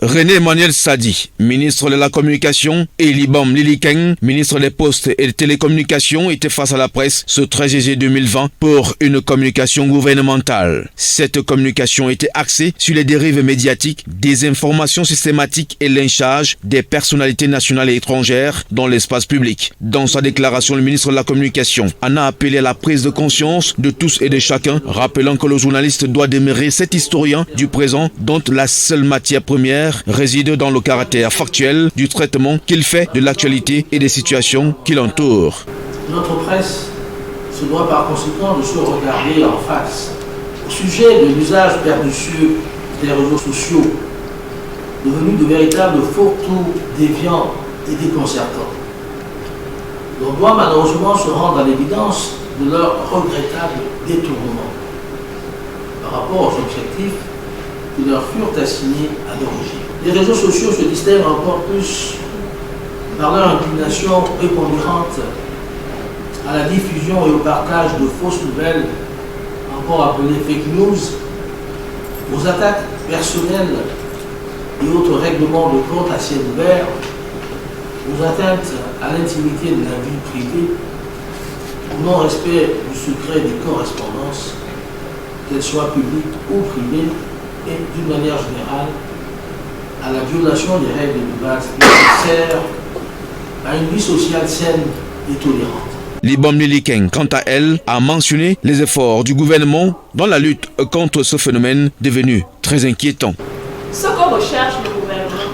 René Emmanuel Sadi, ministre de la Communication, et Libam Lili-Keng, ministre des Postes et des Télécommunications, étaient face à la presse ce 13 juillet 2020 pour une communication gouvernementale. Cette communication était axée sur les dérives médiatiques, désinformation systématique et lynchage des personnalités nationales et étrangères dans l'espace public. Dans sa déclaration, le ministre de la Communication en a appelé à la prise de conscience de tous et de chacun, rappelant que le journaliste doit demeurer cet historien du présent dont la seule matière première réside dans le caractère factuel du traitement qu'il fait de l'actualité et des situations qui l'entourent. Notre presse se doit par conséquent de se regarder en face au sujet de l'usage pernicieux des réseaux sociaux, devenus de véritables fourre-tout déviants et déconcertants. On doit malheureusement se rendre à l'évidence de leur regrettable détournement par rapport aux objectifs qui leur furent assignés à l'origine. Les réseaux sociaux se distinguent encore plus par leur inclination prépondérante à la diffusion et au partage de fausses nouvelles, encore appelées fake news, aux attaques personnelles et autres règlements de compte à ciel ouvert, aux atteintes à l'intimité de la vie privée, au non-respect du secret des correspondances, qu'elles soient publiques ou privées, et d'une manière générale, à la violation des règles de base nécessaires à une vie sociale saine et tolérante. Libam Lili-Keng, quant à elle, a mentionné les efforts du gouvernement dans la lutte contre ce phénomène devenu très inquiétant. Ce que recherche le gouvernement,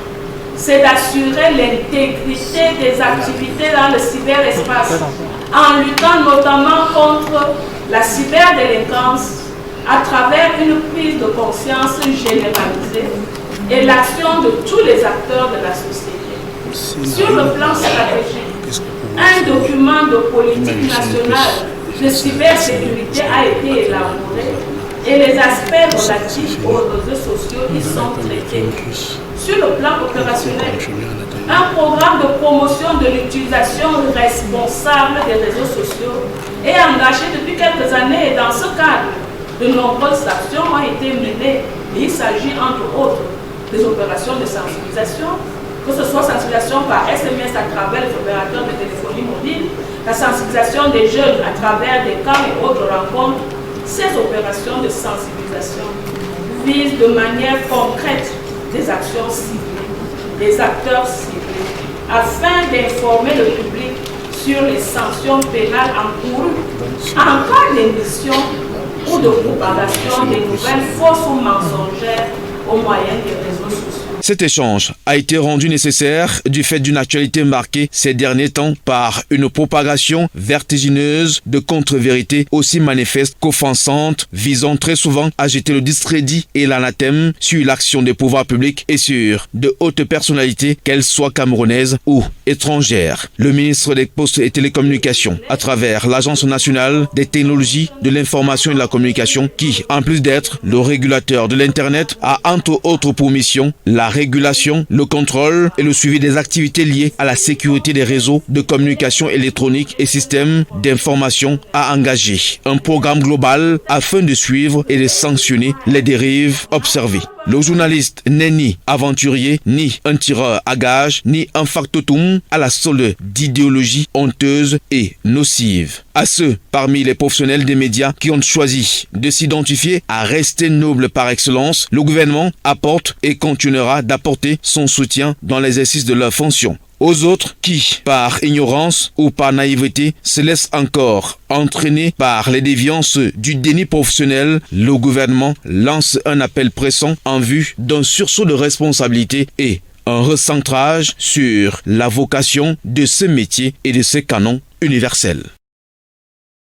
c'est d'assurer l'intégrité des activités dans le cyberespace, en luttant notamment contre la cyberdélinquance à travers une prise de conscience généralisée et l'action de tous les acteurs de la société. Sur le plan stratégique, un document de politique nationale de cybersécurité a été élaboré et les aspects relatifs aux réseaux sociaux y sont traités. Sur le plan opérationnel, un programme de promotion de l'utilisation responsable des réseaux sociaux est engagé depuis quelques années et dans ce cadre, de nombreuses actions ont été menées. Et il s'agit entre autres des opérations de sensibilisation, que ce soit sensibilisation par SMS à travers les opérateurs de téléphonie mobile, la sensibilisation des jeunes à travers des camps et autres rencontres. Ces opérations de sensibilisation visent de manière concrète des actions ciblées, des acteurs ciblés, afin d'informer le public sur les sanctions pénales encourues en cas d'émission ou de propagation des nouvelles fausses ou mensongères au moyen des réseaux sociaux. Cet échange a été rendu nécessaire du fait d'une actualité marquée ces derniers temps par une propagation vertigineuse de contre-vérités aussi manifestes qu'offensantes, visant très souvent à jeter le discrédit et l'anathème sur l'action des pouvoirs publics et sur de hautes personnalités, qu'elles soient camerounaises ou étrangères. Le ministre des Postes et Télécommunications, à travers l'Agence nationale des technologies de l'information et de la communication, qui, en plus d'être le régulateur de l'Internet, a entre autres pour mission la régulation, le contrôle et le suivi des activités liées à la sécurité des réseaux de communication électronique et systèmes d'information à engager. Un programme global afin de suivre et de sanctionner les dérives observées. Le journaliste n'est ni aventurier, ni un tireur à gages, ni un factotum à la solde d'idéologies honteuses et nocives. À ceux parmi les professionnels des médias qui ont choisi de s'identifier à rester nobles par excellence, le gouvernement apporte et continuera d'apporter son soutien dans l'exercice de leurs fonctions. Aux autres qui, par ignorance ou par naïveté, se laissent encore entraîner par les déviances du déni professionnel, le gouvernement lance un appel pressant en vue d'un sursaut de responsabilité et un recentrage sur la vocation de ce métier et de ce canon universel.